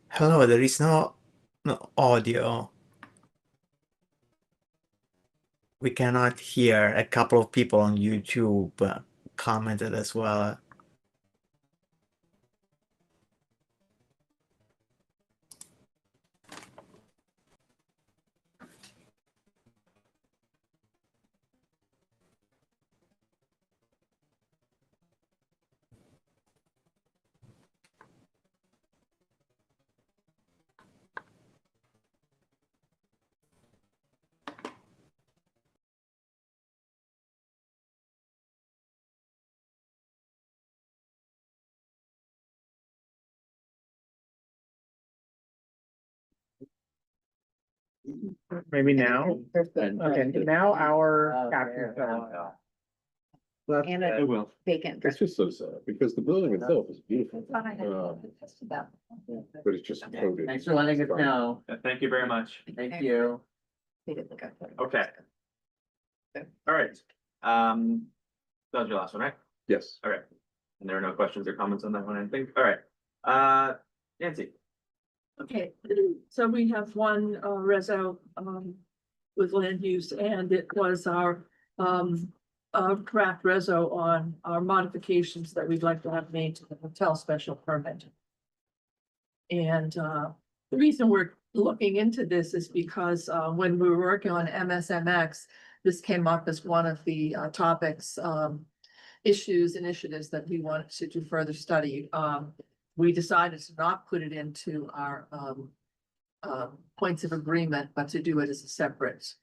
Hello, there is no audio. We cannot hear. A couple of people on YouTube commented as well. Maybe now. Okay, now our caption. And It a will. vacant. It's just so sad because the building itself is beautiful, Thought I had uh, tested that. but it's just coated. Thanks for letting us know. Thank you very much. Thank you. They did look up. Okay. All right. That was your last one, right? Yes. All right. And there are no questions or comments on that one, I think. All right. Nancy. Okay, so we have one reso with land use, and it was our draft reso on our modifications that we'd like to have made to the hotel special permit. And the reason we're looking into this is because when we were working on MSMX, this came up as one of the topics, initiatives that we wanted to do further study. We decided to not put it into our points of agreement, but to do it as a separate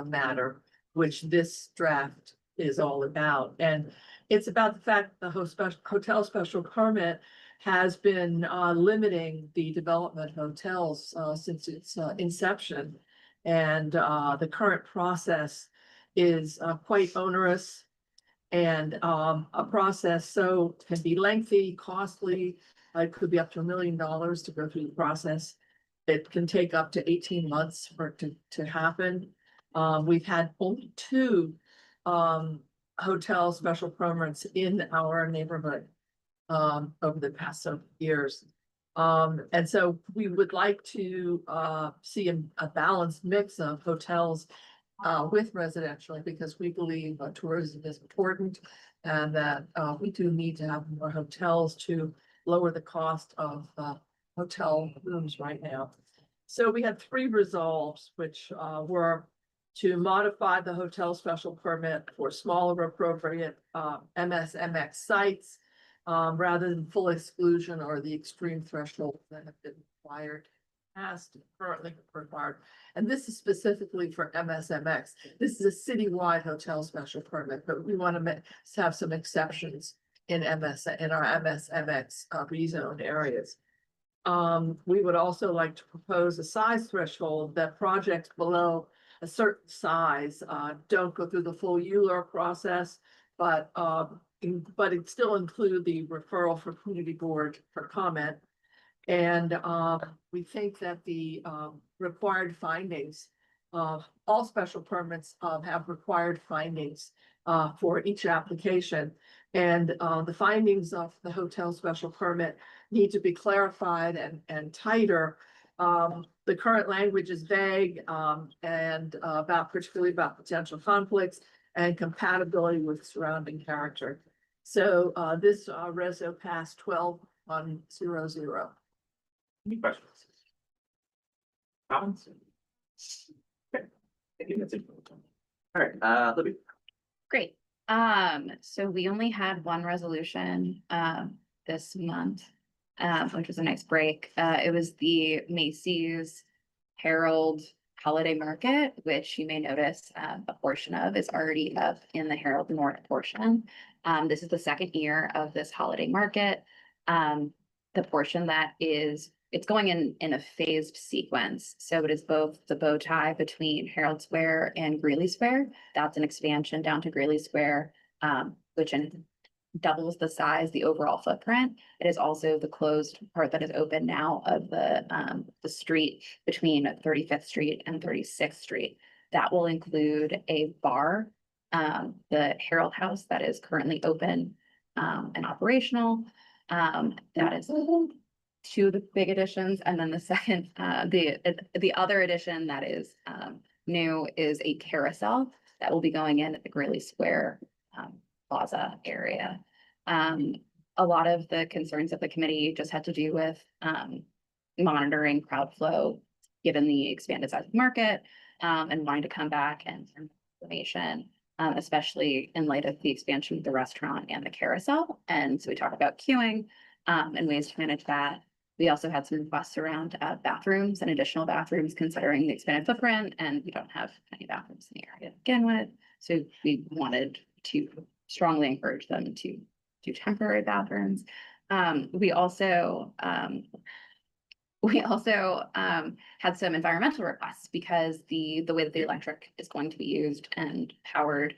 matter, which this draft is all about. And it's about the fact that the hotel special permit has been limiting the development of hotels since its inception. And the current process is quite onerous and a process so can be lengthy, costly. It could be up to $1 million to go through the process. It can take up to 18 months for it to happen. We've had only two hotel special permits in our neighborhood over the past several years. And so we would like to see a balanced mix of hotels with residential, because we believe tourism is important and that we do need to have more hotels to lower the cost of hotel rooms right now. So we had three resolves, which were to modify the hotel special permit for smaller appropriate MSMX sites rather than full exclusion or the extreme threshold that have been required, past currently required. And this is specifically for MSMX. This is a citywide hotel special permit, but we want to have some exceptions in our MSMX rezoned areas. We would also like to propose a size threshold that projects below a certain size don't go through the full ULURP process, but it still include the referral for community board for comment. And we think that the required findings of all special permits have required findings for each application. And the findings of the hotel special permit need to be clarified and tighter. The current language is vague and particularly about potential conflicts and compatibility with surrounding character. So this reso passed 12-100. Any questions? Comments? Okay. Thank you, Nancy. All right, Libby. Great. So we only had one resolution this month, which was a nice break. It was the Macy's Herald Holiday Market, which you may notice a portion of is already up in the Herald North portion. This is the second year of this holiday market. The portion that is, it's going in a phased sequence. So it is both the bow tie between Herald Square and Greeley Square. That's an expansion down to Greeley Square, which doubles the size, the overall footprint. It is also the closed part that is open now of the street between 35th Street and 36th Street. That will include a bar, the Herald House that is currently open and operational. That is two of the big additions, and then the second, the other addition that is new is a carousel that will be going in at the Greeley Square Plaza area. A lot of the concerns of the committee just had to do with monitoring crowd flow, given the expanded size of the market, and wanting to come back and information, especially in light of the expansion of the restaurant and the carousel. And so we talked about queuing and ways to manage that. We also had some requests around bathrooms and additional bathrooms considering the expanded footprint, and we don't have any bathrooms in the area to begin with. So we wanted to strongly encourage them to do temporary bathrooms. We also had some environmental requests because the way that the electric is going to be used and powered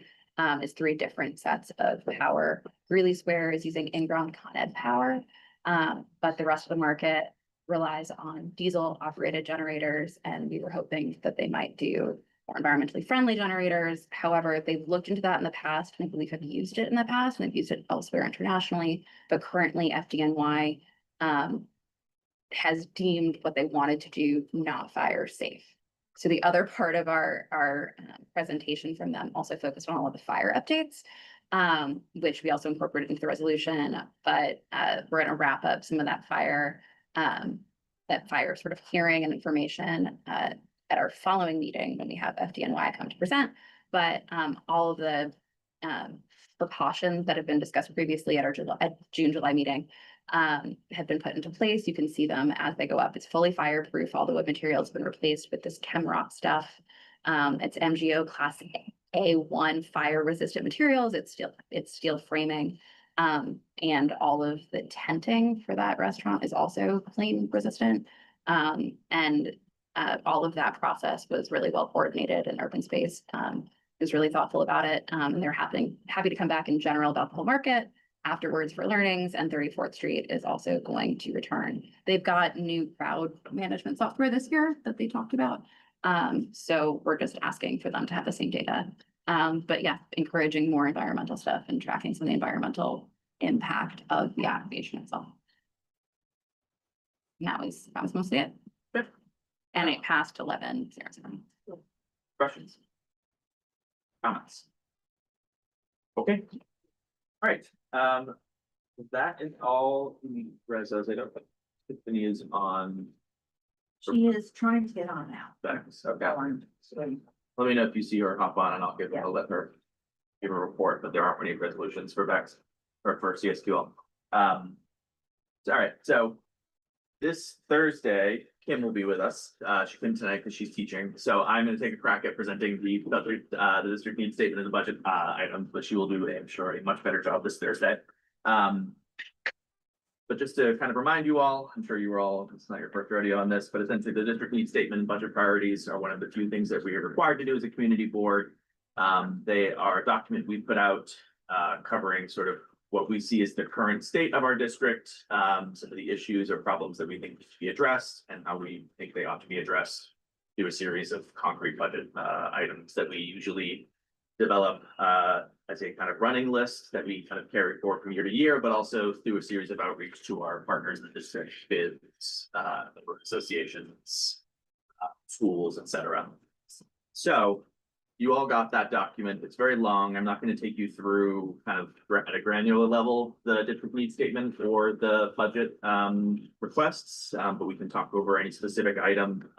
is 3 different sets of power. Greeley Square is using in-ground Con Ed power, but the rest of the market relies on diesel operated generators, and we were hoping that they might do more environmentally friendly generators. However, they've looked into that in the past, and I believe have used it in the past, and they've used it elsewhere internationally, but currently FDNY has deemed what they wanted to do not fire safe. So the other part of our presentation from them also focused on all of the fire updates, which we also incorporated into the resolution, but we're gonna wrap up some of that fire sort of hearing and information at our following meeting when we have FDNY come to present. But all of the precautions that have been discussed previously at our June, July meeting have been put into place. You can see them as they go up. It's fully fireproof. All the wood material has been replaced with this ChemRock stuff. It's MGO Class A1 fire resistant materials. It's steel framing. And all of the tenting for that restaurant is also flame resistant. And all of that process was really well coordinated, and Urban Space was really thoughtful about it. And they're happy to come back in general about the whole market afterwards for learnings, and 34th Street is also going to return. They've got new crowd management software this year that they talked about. So we're just asking for them to have the same data. But yeah, encouraging more environmental stuff and tracking some of the environmental impact of the activation itself. And that was mostly it. Good. And it passed 11-0. Questions? Comments? Okay. All right, that is all the resos. I don't think Tiffany is on. She is trying to get on now. Thanks, okay. Let me know if you see her hop on, and I'll let her give a report, but there aren't any resolutions for Vex or for CSQL. All right, so this Thursday, Kim will be with us. She couldn't tonight because she's teaching, so I'm gonna take a crack at presenting the district needs statement and the budget items, but she will do, I'm sure, a much better job this Thursday. But just to kind of remind you all, I'm sure you were all, it's not your first rodeo on this, but essentially the district needs statement and budget priorities are one of the few things that we are required to do as a community board. They are a document we put out covering sort of what we see as the current state of our district, some of the issues or problems that we think need to be addressed, and how we think they ought to be addressed through a series of concrete budget items that we usually develop as a kind of running list that we kind of carry forward from year to year, but also through a series of outreach to our partners in the district, bids, associations, schools, etc. So you all got that document. It's very long. I'm not going to take you through kind of at a granular level the district needs statement or the budget requests, but we can talk over any specific item.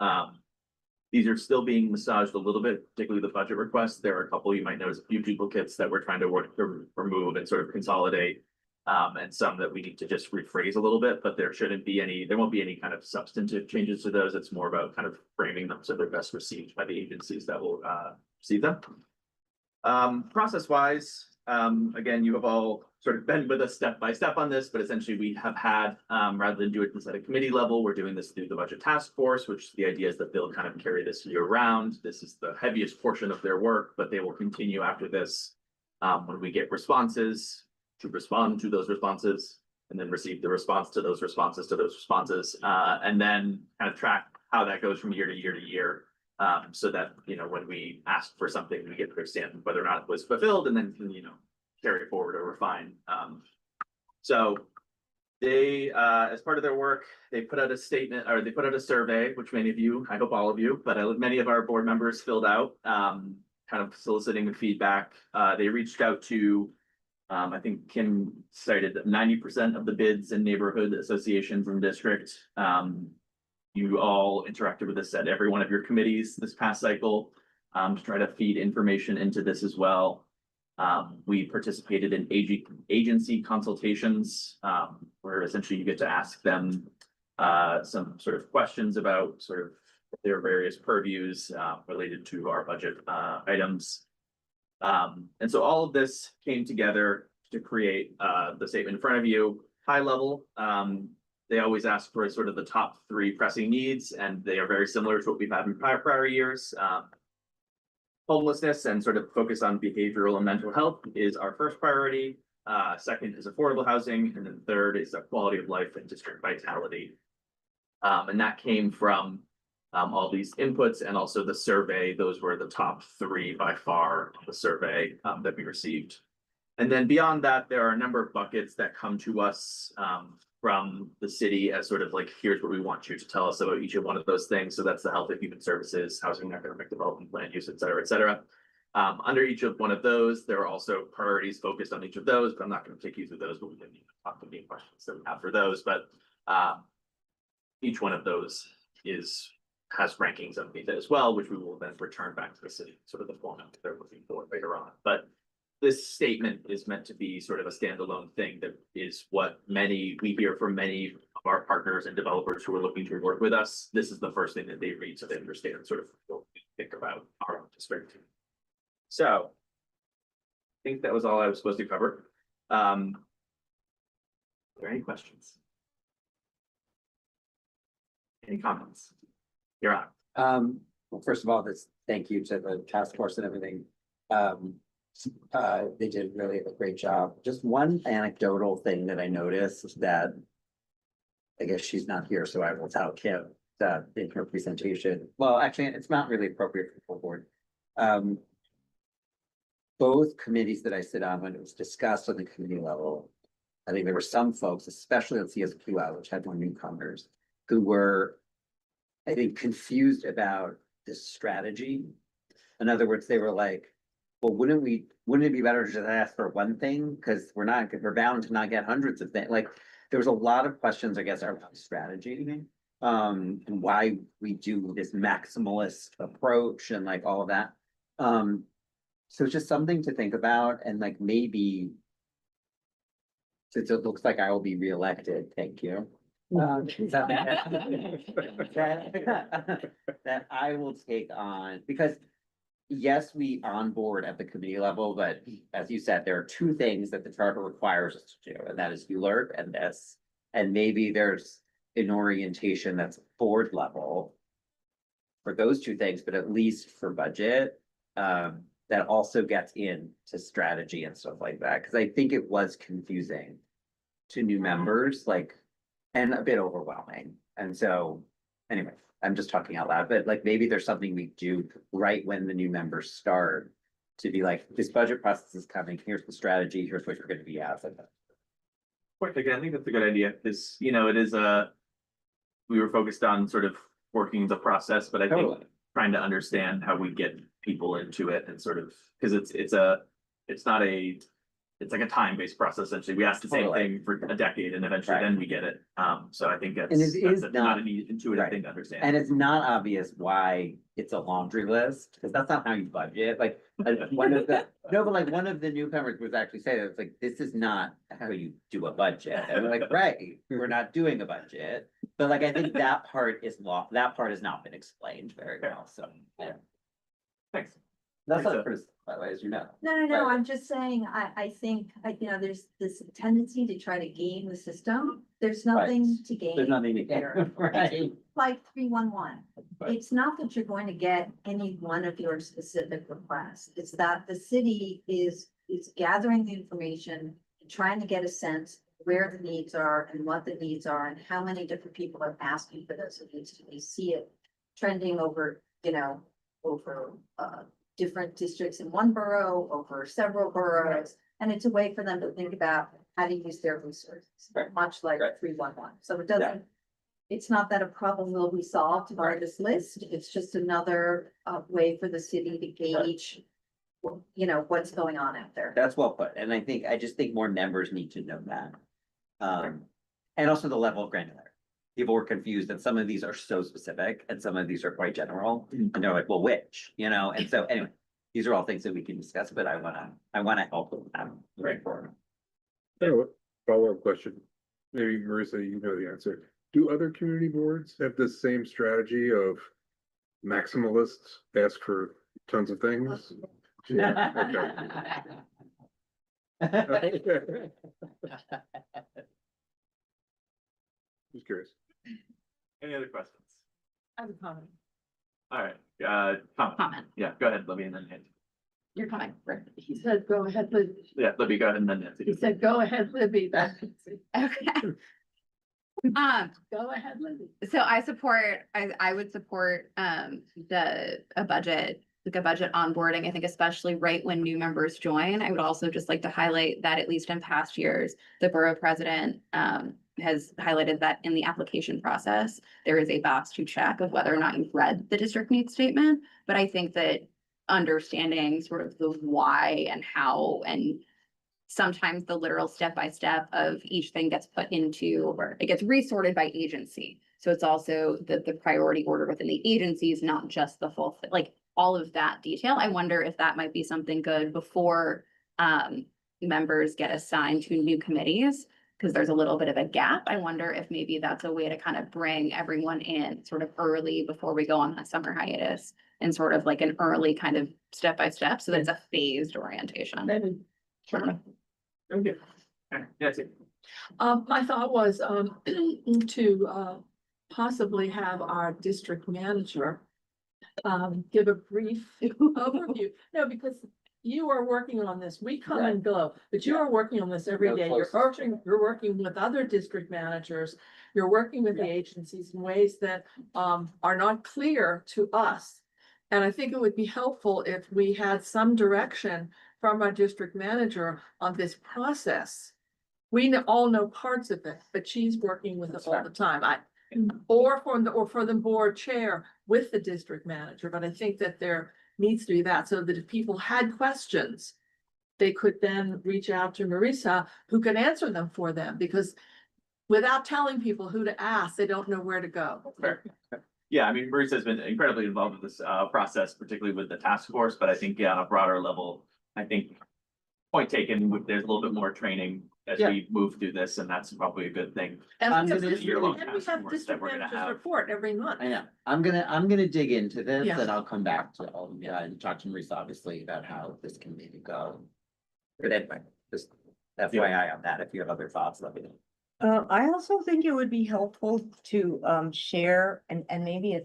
These are still being massaged a little bit, particularly the budget requests. There are a couple, you might notice a few duplicates that we're trying to work to remove and sort of consolidate. And some that we need to just rephrase a little bit, but there won't be any kind of substantive changes to those. It's more about kind of framing them so they're best received by the agencies that will receive them. Process wise, again, you have all sort of been with us step by step on this, but essentially we have had, rather than do it at a committee level, we're doing this through the budget task force, which the idea is that they'll kind of carry this year round. This is the heaviest portion of their work, but they will continue after this when we get responses to respond to those responses, and then receive the response to those responses and then kind of track how that goes from year to year to year. So that, you know, when we ask for something, we get to understand whether or not it was fulfilled, and then can, you know, carry forward or refine. So They, as part of their work, they put out a statement, or they put out a survey, which many of you, I hope all of you, but many of our board members filled out, kind of soliciting feedback. They reached out to, I think Kim cited that 90% of the bids in neighborhood associations in the district. You all interacted with this at every one of your committees this past cycle, to try to feed information into this as well. We participated in agency consultations, where essentially you get to ask them some sort of questions about sort of their various purviews related to our budget items. And so all of this came together to create the statement in front of you. High level, they always ask for sort of the top 3 pressing needs, and they are very similar to what we've had in prior years. Homelessness and sort of focus on behavioral and mental health is our first priority. Second is affordable housing, and then third is the quality of life and district vitality. And that came from all these inputs and also the survey. Those were the top 3 by far of the survey that we received. And then beyond that, there are a number of buckets that come to us from the city as sort of like, here's what we want you to tell us about each of one of those things. So that's the health and human services, housing, and economic development, land use, et cetera, et cetera. Under each of one of those, there are also priorities focused on each of those, but I'm not going to take you through those, but we can talk to any questions that we have for those. But each one of those has rankings underneath it as well, which we will then return back to the city, sort of the format that they're looking for later on. But this statement is meant to be sort of a standalone thing that is what we hear from many of our partners and developers who are looking to work with us. This is the first thing that they read, so they understand sort of what we think about our own district. So I think that was all I was supposed to cover. Are there any questions? Any comments? You're on. Well, first of all, thank you to the task force and everything. They did really a great job. Just one anecdotal thing that I noticed that I guess she's not here, so I will tell Kim that in her presentation. Well, actually, it's not really appropriate for the full board. Both committees that I sit on, when it was discussed on the committee level, I think there were some folks, especially on CSQL, which had more newcomers, who were, I think, confused about this strategy. In other words, they were like, well, wouldn't it be better to just ask for one thing? Because we're bound to not get hundreds of things. Like, there was a lot of questions, I guess, around strategy. And why we do this maximalist approach and like all of that. So it's just something to think about, and like maybe, since it looks like I will be reelected, thank you. That I will take on, because yes, we onboard at the committee level, but as you said, there are 2 things that the charter requires us to do, and that is ULURP and this. And maybe there's an orientation that's board level for those 2 things, but at least for budget, that also gets into strategy and stuff like that. Cause I think it was confusing to new members, like, and a bit overwhelming. And so, anyway, I'm just talking out loud, but like, maybe there's something we do right when the new members start to be like, this budget process is coming, here's the strategy, here's what you're gonna be as. Again, I think that's a good idea, because, you know, we were focused on sort of working the process, but I think Totally. trying to understand how we get people into it and sort of, because it's like a time-based process, essentially. We ask the same Totally. thing for a decade and eventually Right. then we get it. So I think And that's it is not not- an intuitive right. thing to understand. And it's not obvious why it's a laundry list, because that's not how you budget, like, one of the, no, but like, one of the newcomers was actually saying, it's like, this is not how you do a budget, and we're like, right, we're not doing a budget. But like, I think that part has not been explained very well, so, yeah. Thanks. That's Thanks, not criticism, by the way, as you know. No, Right. I'm just saying, I think, there's this tendency to try to game the system. There's nothing to game. There's nothing to there. care, right? Like 311. Right. It's not that you're going to get any one of your specific requests. It's that the city is gathering the information and trying to get a sense where the needs are and what the needs are and how many different people are asking for those needs. Do we see it trending over, over different districts in one borough, over several boroughs? And it's a way for them to think about how to use their resources, much like Right. 311. So it doesn't, it's not that a problem will be solved by this list, it's just another way for the city to gauge, you know, what's going on out there. That's well put, and I just think more members need to know that. And also the level of granularity. People were confused that some of these are so specific and some of these are quite general, and they're like, well, which, you know, and so anyway. These are all things that we can discuss, but I wanna help with them. Right forward. Follow-up question. Maybe Marissa, you know the answer. Do other community boards have the same strategy of maximalists ask for tons of things? Yeah, okay. Just curious. Any other questions? I have a comment. All right, comment. Comment. Yeah, go ahead, Libby, and then Nancy. You're coming. He said, go ahead, Libby. Yeah, Libby, go ahead, and then Nancy. He said, go ahead, Libby. That's, Okay. go ahead, Libby. So I would support, a budget, like a budget onboarding. I think especially right when new members join. I would also just like to highlight that at least in past years, the borough president, has highlighted that in the application process, there is a box to check of whether or not you've read the district needs statement. But I think that understanding sort of the why and how and sometimes the literal step by step of each thing gets put into, or it gets resorted by agency. So it's also the priority order within the agencies, not just the full, like all of that detail. I wonder if that might be something good before members get assigned to new committees, because there's a little bit of a gap. I wonder if maybe that's a way to kind of bring everyone in sort of early before we go on that summer hiatus and sort of like an early kind of step by step, so that it's a phased orientation. Maybe. Sure. Okay. Okay, Nancy. My thought was, to, possibly have our district manager, give a brief overview. No, because you are working on this. We come and go, but you are working on this every day. You're working with other district managers. You're working with the agencies in ways that, are not clear to us. And I think it would be helpful if we had some direction from our district manager on this process. We all know parts of it, but she's working with it all the time. Or for the board chair with the district manager, but I think that there needs to be that, so that if people had questions, they could then reach out to Marissa, who can answer them for them, because without telling people who to ask, they don't know where to go. Fair. Yeah, I mean, Marissa has been incredibly involved with this process, particularly with the task force, but I think, yeah, on a broader level, I think point taken, there's a little bit more training as Yeah. we move through this, and that's probably a good thing. And I'm we have gonna- district- year-long and we task have force that district we're gonna managers have. report every month. I know, I'm gonna dig into this Yeah. and I'll come back to all, and talk to Marissa, obviously, about how this can maybe go. But anyway, just FYI on that, if you have other thoughts, let me know. I also think it would be helpful to share, and maybe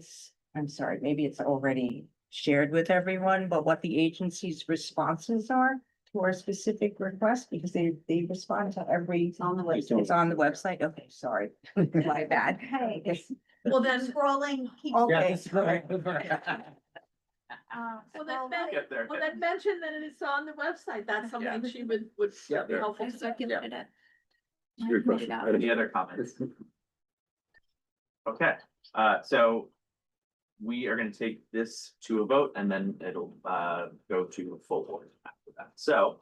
I'm sorry, maybe it's already shared with everyone, but what the agency's responses are to our specific request, because they respond to every. It's on the website. It's on the website. Okay, sorry. My bad. Hey. Yes. Well, then, Scrolling. keep Okay. well, then, Get there. well, then mention that it's on the website. That's something she would Yeah. be helpful I to. circulated it. Good question. Any other comments? Okay, so we are gonna take this to a vote and then it'll go to a full board after that, so.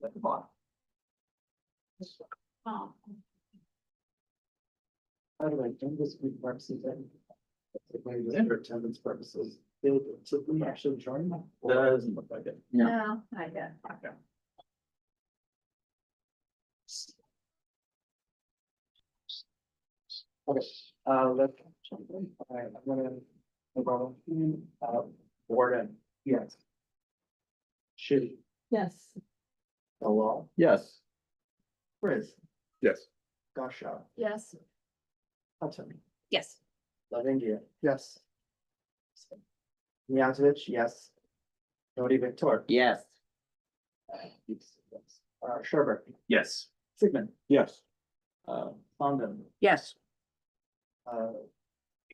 Let's move on. By the way, don't this week represent? For attendance purposes, they typically actually join. Doesn't look like it. No, I get. Okay. Okay, let's. Alright, I'm gonna. Warden, yes. Shitty, Yes. the law, Yes. Chris, Yes. Gosha, Yes. Hudson, Yes. Lavingia, yes. Miyatovich, yes. Jody Victor. Yes. Sherbert, Yes, Sigmund, Yes. Condon, Yes.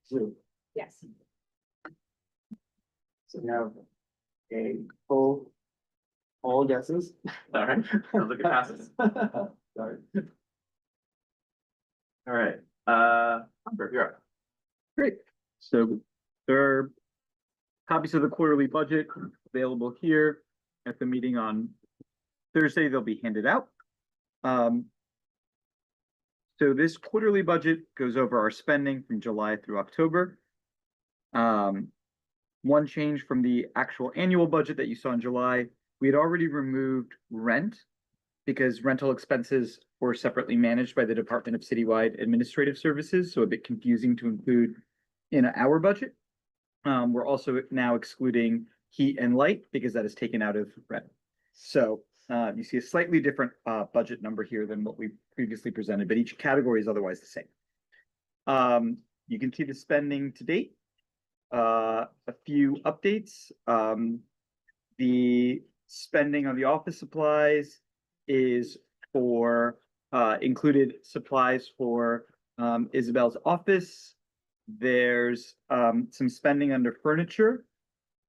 Zoo. Yes. So we have a full, all yeses. all right, sounds like it passes. Sorry. All right, Humphrey, you're up. Great. So there are copies of the quarterly budget available here at the meeting on Thursday. They'll be handed out. So this quarterly budget goes over our spending from July through October. One change from the actual annual budget that you saw in July, we had already removed rent because rental expenses were separately managed by the Department of Citywide Administrative Services, so a bit confusing to include in our budget. We're also now excluding heat and light because that is taken out of rent. So you see a slightly different budget number here than what we previously presented, but each category is otherwise the same. You can see the spending to date. A few updates. The spending on the office supplies is for included supplies for Isabel's office. There's some spending under furniture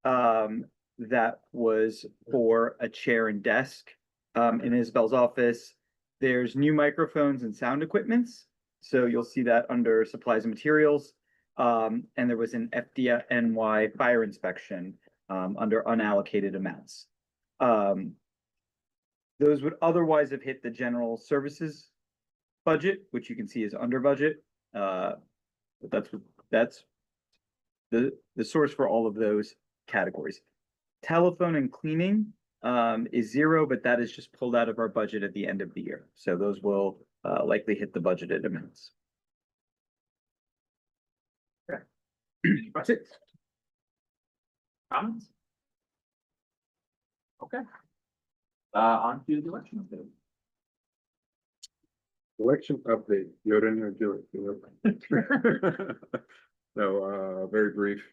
that was for a chair and desk in Isabel's office. There's new microphones and sound equipments. So you'll see that under supplies and materials. And there was an FDNY fire inspection under unallocated amounts. Those would otherwise have hit the general services budget, which you can see is under budget. But that's the source for all of those categories. Telephone and cleaning is 0, but that is just pulled out of our budget at the end of the year. So those will likely hit the budgeted amounts. That's it. Comments? Okay. On to the election. Election update, Yoda and do it. No, very brief,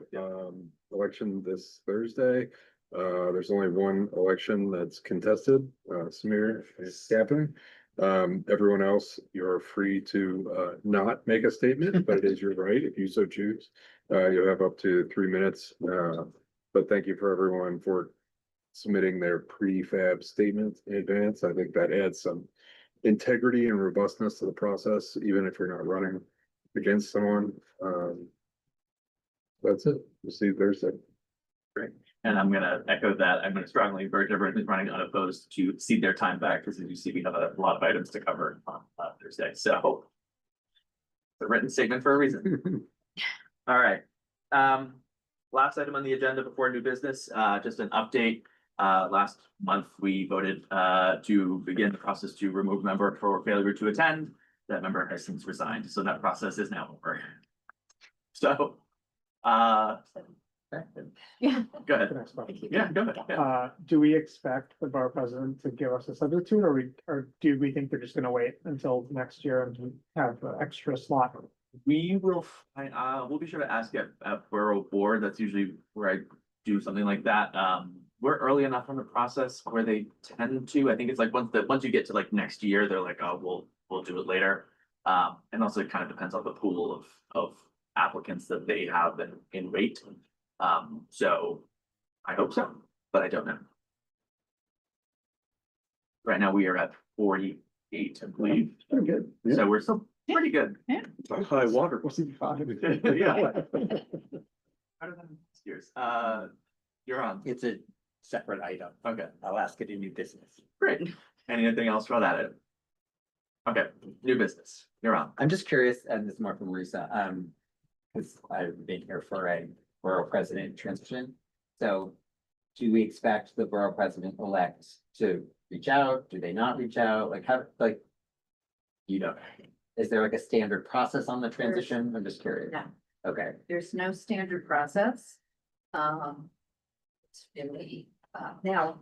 election this Thursday. There's only one election that's contested, Samir is happening. Everyone else, you're free to not make a statement, but it is your right if you so choose. You'll have up to 3 minutes, but thank you for everyone for submitting their prefab statements in advance. I think that adds some integrity and robustness to the process, even if you're not running against someone. That's it. We'll see you Thursday. Great. And I'm gonna echo that. I'm gonna strongly encourage everyone who's running unopposed to cede their time back, because as you see, we have a lot of items to cover on Thursday, so. The written statement for a reason. All right. Last item on the agenda before new business, just an update. Last month, we voted to begin the process to remove a member for failure to attend. That member has since resigned, so that process is now over. So, Yeah. go ahead. The next one. Yeah, go ahead. Yeah. Do we expect the borough president to give us a substitute, or do we think they're just gonna wait until next year and have an extra slot? We will, we'll be sure to ask at Borough Board. That's usually where I do something like that. We're early enough in the process where they tend to, I think it's like once you get to like next year, they're like, oh, we'll do it later. And also it kind of depends on the pool of applicants that they have in wait. So I hope so, but I don't know. Right now we are at 48, I believe. Pretty good. So we're still pretty good. High water. We'll see. Yeah. Better than last year's. You're on. It's a separate item. Okay, I'll ask it in new business. great. Anything else for that item? Okay, new business. You're on. I'm just curious, and this is more from Marisa, because I've been here for a borough president transition. So do we expect the borough president-elect to reach out? Do they not reach out? Like how, like, you know, is there like a standard process on the transition? I'm just curious. No. Okay, There's no standard process. It's really, now,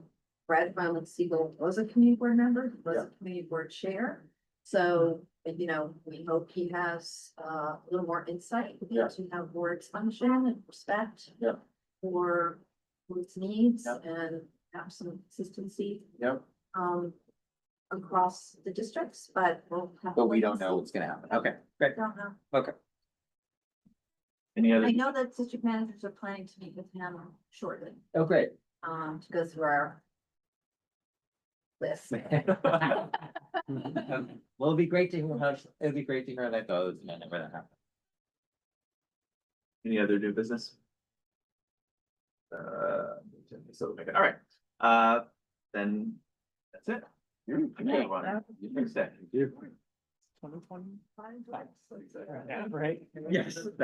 Brad Violent Siegel was a community board member, was a community board chair. So, you know, we hope he has a little more insight to how boards function and respect for board's needs and have some consistency yep, across the districts, but we'll have. but we don't know what's gonna happen. Okay, great. Don't know. Okay. Any other? I know that district managers are planning to meet with him shortly, Oh, great. to go through our list. Well, it'd be great to hear how, it'd be great to hear how that goes and whenever that happens. Any other new business? All right, then that's it. Thank you, everyone. Thanks, Dave. Yeah, right? Yes, that is.